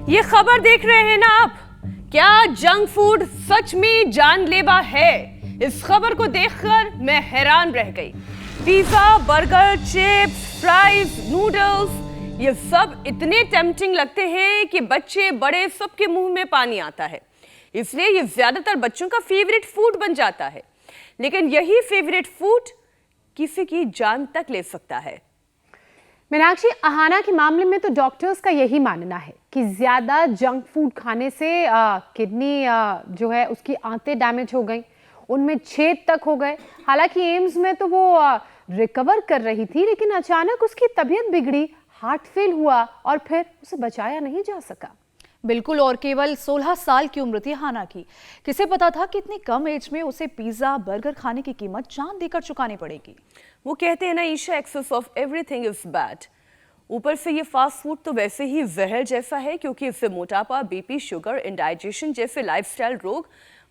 ये खबर देख रहे हैं ना आप? क्या जंक फूड सच में जानलेवा है? इस खबर को देखकर मैं हैरान रह गई। Pizza, burger, chips, fries, noodles, ये सब इतने टेम्पटिंग लगते हैं कि बच्चे बड़े सबके मुंह में पानी आता है। इसलिए ये ज्यादातर बच्चों का फेवरेट फूड बन जाता है। लेकिन यही फेवरेट फूड किसी की जान तक ले सकता है। मीनाक्षी, आहाना के मामले में तो डॉक्टर्स का यही मानना है कि ज्यादा जंक फूड खाने से किडनी जो है उसकी आंतें डैमेज हो गई, उनमें छेद तक हो गए। हालांकि एम्स में तो वो रिकवर कर रही थी, लेकिन अचानक उसकी तबीयत बिगड़ी, हार्ट फेल हुआ और फिर उसे बचाया नहीं जा सका। बिल्कुल, और केवल 16 साल की उम्र थी हाना की। किसे पता था कि इतनी कम एज में उसे पिज्जा, बर्गर खाने की कीमत जान देकर चुकानी पड़ेगी। वो कहते हैं ना Isha, excess of everything is bad. ऊपर से ये फास्ट फूड तो वैसे ही जहर जैसा है, क्योंकि इससे मोटापा, बीपी, शुगर, इंडाइजेशन जैसे लाइफस्टाइल रोग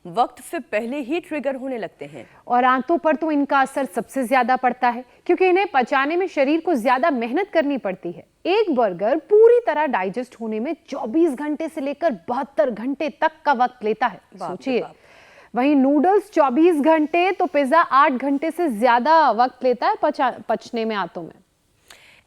वक्त से पहले ही ट्रिगर होने लगते हैं। और आंतों पर तो इनका असर सबसे ज्यादा पड़ता है, क्योंकि इन्हें पचाने में शरीर को ज्यादा मेहनत करनी पड़ती है। एक बर्गर पूरी तरह डाइजेस्ट होने में 24 घंटे से लेकर 72 घंटे तक का वक्त लेता है, सोचिए। वहीं नूडल्स 24 घंटे, तो पिज्जा 8 घंटे से ज्यादा वक्त लेता है पचने में आंतों में।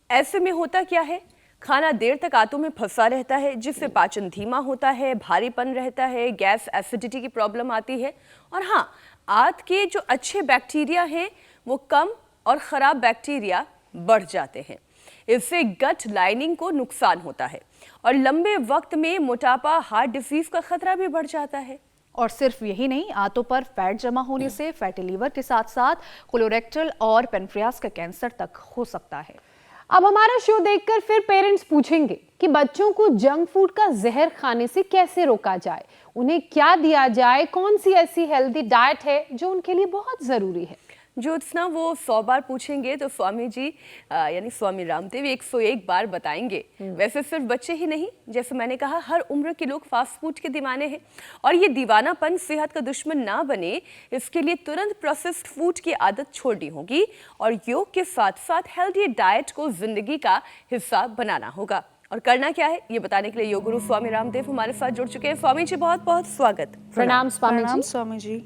ऐसे में होता क्या है, खाना देर तक आंतों में फंसा रहता है, जिससे पाचन धीमा होता है, भारीपन रहता है, गैस, एसिडिटी की प्रॉब्लम आती है। और हाँ, आंत के जो अच्छे बैक्टीरिया हैं वो कम और खराब बैक्टीरिया बढ़ जाते हैं। इससे गट लाइनिंग को नुकसान होता है और लंबे वक्त में मोटापा, हार्ट डिजीज का खतरा भी बढ़ जाता है। और सिर्फ यही नहीं, आंतों पर फैट जमा होने से फैटी लीवर के साथ साथ कोलोरेक्टल और पेनक्रियास का कैंसर तक हो सकता है। अब हमारा शो देखकर फिर पेरेंट्स पूछेंगे कि बच्चों को जंक फूड का जहर खाने से कैसे रोका जाए, उन्हें क्या दिया जाए, कौन सी ऐसी हेल्दी डाइट है जो उनके लिए बहुत जरूरी है। ज्योत्सना, वो 100 बार पूछेंगे तो स्वामी जी यानी स्वामी रामदेव 101 बार बताएंगे। वैसे सिर्फ बच्चे ही नहीं, जैसे मैंने कहा, हर उम्र के लोग फास्ट फूड के दीवाने हैं। और ये दीवानापन सेहत का दुश्मन ना बने, इसके लिए तुरंत प्रोसेस्ड फूड की आदत छोड़नी होगी और योग के साथ साथ हेल्दी डाइट को जिंदगी का हिस्सा बनाना होगा। और करना क्या है, ये बताने के लिए योग गुरु स्वामी रामदेव हमारे साथ जुड़ चुके हैं। स्वामी जी, बहुत बहुत स्वागत। प्रणाम स्वामी जी।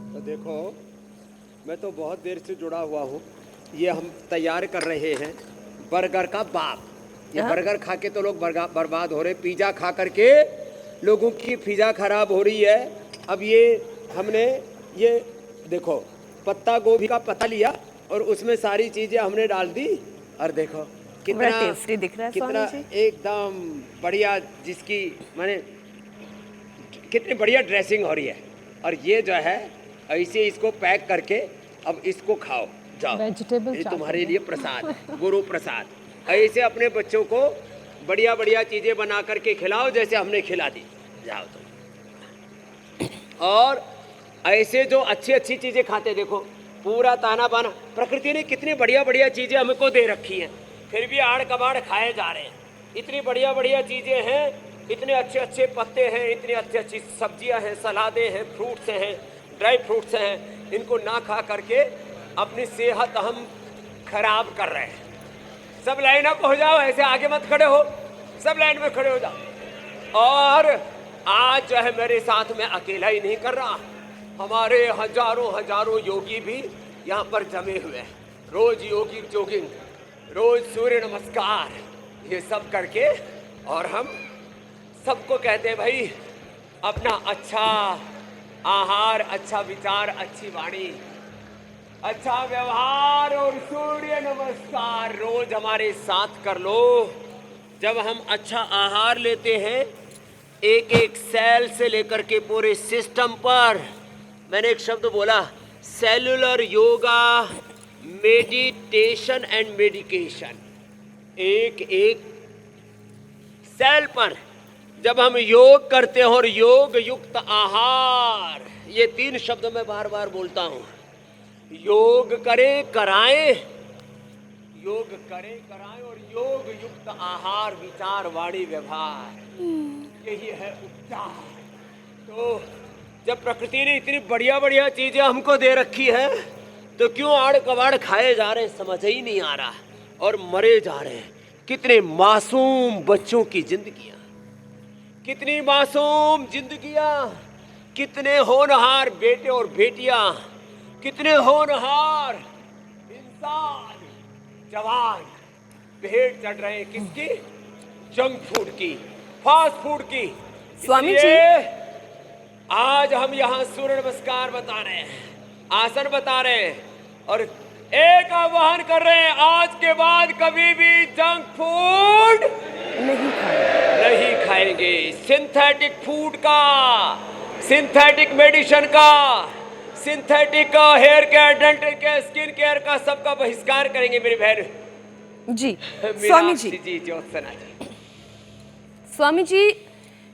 तो देखो, मैं तो बहुत देर से जुड़ा हुआ हूँ। ये हम तैयार कर रहे हैं बर्गर का बाप। ये बर्गर खा के तो लोग बर्बाद हो रहे, पिज़्ज़ा खा करके लोगों की फिजा खराब हो रही है। अब ये हमने ये देखो पत्ता गोभी का पत्ता लिया और उसमें सारी चीज़ें हमने डाल दी और देखो कितना टेस्टी दिख रहा है, कितना एकदम बढ़िया, जिसकी माने कितनी बढ़िया ड्रेसिंग हो रही है। और ये जो है ऐसे इसको पैक करके अब इसको खाओ, जाओ, ये तुम्हारे लिए प्रसाद है, गुरु प्रसाद। ऐसे अपने बच्चों को बढ़िया बढ़िया चीज़ें बना करके खिलाओ, जैसे हमने खिला दी, जाओ तुम। और ऐसे जो अच्छी अच्छी चीज़ें खाते, देखो पूरा ताना बाना, प्रकृति ने कितनी बढ़िया बढ़िया चीज़ें हमको दे रखी हैं, फिर भी आड़ कबाड़ खाए जा रहे हैं। इतनी बढ़िया बढ़िया चीज़ें हैं, इतने अच्छे अच्छे पत्ते हैं, इतनी अच्छी अच्छी सब्जियां हैं, सलादें हैं, फ्रूट्स हैं, ड्राई फ्रूट्स हैं। इनको ना खा करके अपनी सेहत हम खराब कर रहे हैं। सब लाइन अप हो जाओ, ऐसे आगे मत खड़े हो, सब लाइन में खड़े हो जाओ। और आज जो है मेरे साथ में अकेला ही नहीं कर रहा, हमारे हजारों हजारों योगी भी यहाँ पर जमे हुए हैं। रोज योगी जोगिंग, रोज सूर्य नमस्कार, ये सब करके, और हम सबको कहते हैं भाई अपना अच्छा आहार, अच्छा विचार, अच्छी वाणी, अच्छा व्यवहार और सूर्य नमस्कार रोज हमारे साथ कर लो। जब हम अच्छा आहार लेते हैं, एक एक सेल से लेकर के पूरे सिस्टम पर, मैंने एक शब्द बोला, cellular yoga, meditation and medication. एक एक सेल पर जब हम योग करते हैं और योग युक्त आहार, ये 3 शब्द मैं बार बार बोलता हूं, योग करें कराएं, योग करें कराएं और योग युक्त आहार, विचार, वाणी, व्यवहार, यही है उपचार। तो जब प्रकृति ने इतनी बढ़िया बढ़िया चीजें हमको दे रखी है, तो क्यों आड़ कबाड़ खाए जा रहे हैं, समझ ही नहीं आ रहा, और मरे जा रहे हैं। कितने मासूम बच्चों की जिंदगियां, कितनी मासूम जिंदगियां, कितने होनहार बेटे और बेटियां, कितने होनहार इंसान जवान भेंट चढ़ रहे हैं किसकी? जंक फूड की, फास्ट फूड की। स्वामी इसलिए आज हम यहाँ सूर्य नमस्कार बता रहे हैं, आसन बता रहे हैं और एक आह्वान कर रहे हैं, आज के बाद कभी भी जंक फूड नहीं खाएंगे। सिंथेटिक फूड का, सिंथेटिक मेडिसिन का, synthetic hair care, dental care, skin care का सबका बहिष्कार करेंगे मेरी बहन जी। स्वामी जी, ज्योत्सना जी, स्वामी जी,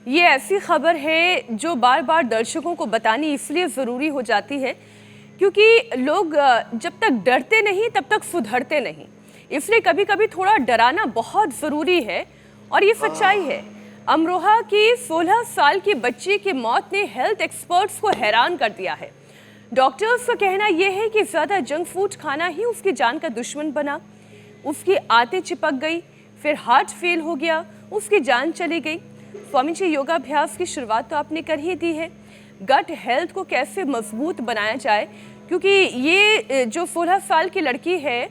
ये ऐसी खबर है जो बार बार दर्शकों को बतानी इसलिए ज़रूरी हो जाती है क्योंकि लोग जब तक डरते नहीं तब तक सुधरते नहीं, इसलिए कभी कभी थोड़ा डराना बहुत ज़रूरी है। और ये सच्चाई है। अमरोहा की 16 साल की बच्ची की मौत ने हेल्थ एक्सपर्ट्स को हैरान कर दिया है। डॉक्टर्स का कहना यह है कि ज़्यादा जंक फूड खाना ही उसकी जान का दुश्मन बना। उसकी आंतें चिपक गई, फिर हार्ट फेल हो गया, उसकी जान चली गई। स्वामी जी, योगाभ्यास की शुरुआत तो आपने कर ही दी है। गट हेल्थ को कैसे मजबूत बनाया जाए, क्योंकि ये जो 16 साल की लड़की है,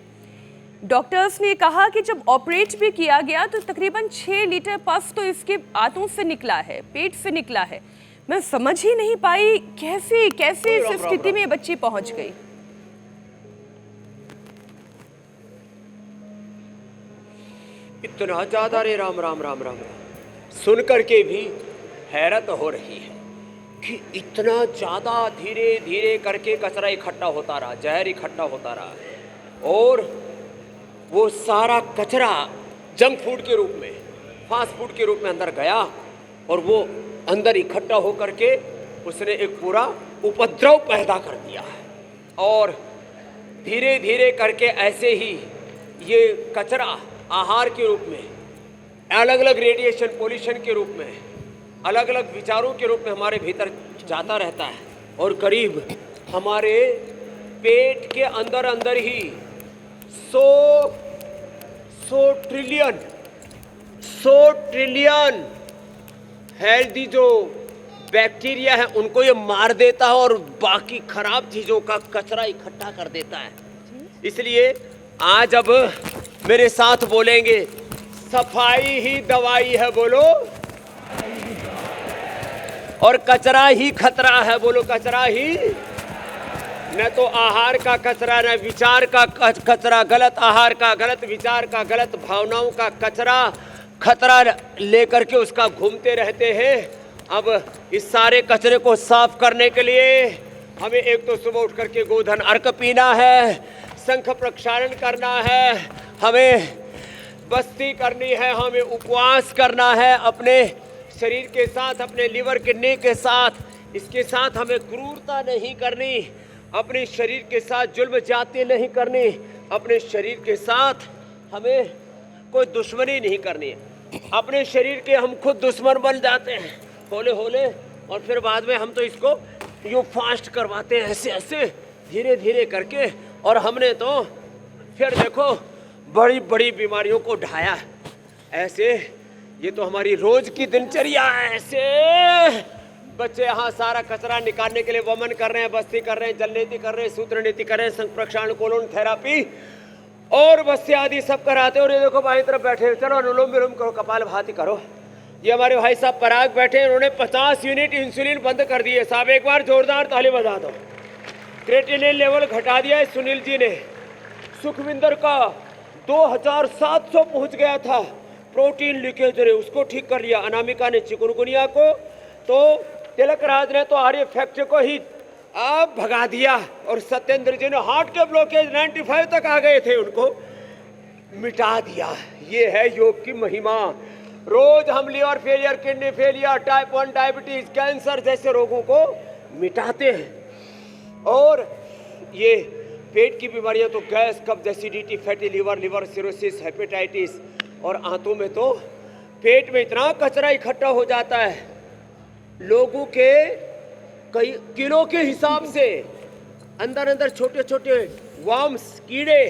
डॉक्टर्स ने कहा कि जब ऑपरेट भी किया गया तो तकरीबन 6 लीटर पस तो इसके आंतों से निकला है, पेट से निकला है। मैं समझ ही नहीं पाई कैसे कैसे इस स्थिति में बच्ची पहुंच गई। इतना ज्यादा, रे राम राम राम राम राम, सुन करके भी हैरत हो रही है कि इतना ज्यादा धीरे धीरे करके कचरा इकट्ठा होता रहा, जहर इकट्ठा होता रहा और वो सारा कचरा जंक फूड के रूप में, फास्ट फूड के रूप में अंदर गया और वो अंदर इकट्ठा हो करके उसने एक पूरा उपद्रव पैदा कर दिया और धीरे धीरे करके ऐसे ही ये कचरा आहार के रूप में, अलग अलग रेडिएशन पोल्यूशन के रूप में, अलग अलग विचारों के रूप में हमारे भीतर जाता रहता है और करीब हमारे पेट के अंदर अंदर ही 100 ट्रिलियन हेल्दी जो बैक्टीरिया है उनको ये मार देता है और बाकी खराब चीजों का कचरा इकट्ठा कर देता है। इसलिए आज अब मेरे साथ बोलेंगे, सफाई ही दवाई है, बोलो, और कचरा ही खतरा है, बोलो, कचरा ही। न तो आहार का कचरा, न विचार का कचरा, गलत आहार का, गलत विचार का, गलत भावनाओं का कचरा, खतरा लेकर के उसका घूमते रहते हैं। अब इस सारे कचरे को साफ करने के लिए हमें एक तो सुबह उठ करके गोधन अर्क पीना है, शंख प्रक्षालन करना है, हमें बस्ती करनी है, हमें उपवास करना है अपने शरीर के साथ, अपने लीवर किडनी के साथ। इसके साथ हमें क्रूरता नहीं करनी, अपने शरीर के साथ जुल्म जाती नहीं करनी, अपने शरीर के साथ हमें कोई दुश्मनी नहीं करनी है। अपने शरीर के हम खुद दुश्मन बन जाते हैं होले होले और फिर बाद में हम तो इसको यूँ फास्ट करवाते हैं ऐसे ऐसे धीरे धीरे करके, और हमने तो फिर देखो बड़ी बड़ी बीमारियों को ढाया ऐसे। ये तो हमारी रोज की दिनचर्या है। ऐसे बच्चे यहाँ सारा कचरा निकालने के लिए वमन कर रहे हैं, बस्ती कर रहे हैं, जल नीति कर रहे हैं, सूत्र नीति कर रहे हैं, संघ प्रक्षालन, कोलोन थेरापी और बस्ती आदि सब कराते हैं। और ये देखो भाई तरफ बैठे, चलो अनुलोम विलोम करो, कपाल भाती करो। ये हमारे भाई साहब पराग बैठे, उन्होंने 50 यूनिट इंसुलिन बंद कर दिए। साहब एक बार जोरदार ताली बजा दो। क्रेटिनिन लेवल घटा दिया है सुनील जी ने। सुखविंदर का 2700 पहुंच गया था, प्रोटीन लीकेज रे उसको ठीक कर लिया। अनामिका ने चिकुनगुनिया को, तो तिलक राज ने तो आर्य फैक्ट को ही अब भगा दिया। और सत्येंद्र जी ने हार्ट के ब्लॉकेज 95 तक आ गए थे, उनको मिटा दिया। ये है योग की महिमा। रोज हम liver failure, kidney failure, type 1 diabetes, cancer जैसे रोगों को मिटाते हैं। और ये पेट की बीमारियां तो गैस, कब्ज, acidity, fatty liver, liver cirrhosis, hepatitis, और आंतों में तो पेट में इतना कचरा इकट्ठा हो जाता है लोगों के कई किलो के हिसाब से। अंदर अंदर छोटे छोटे वर्म्स, कीड़े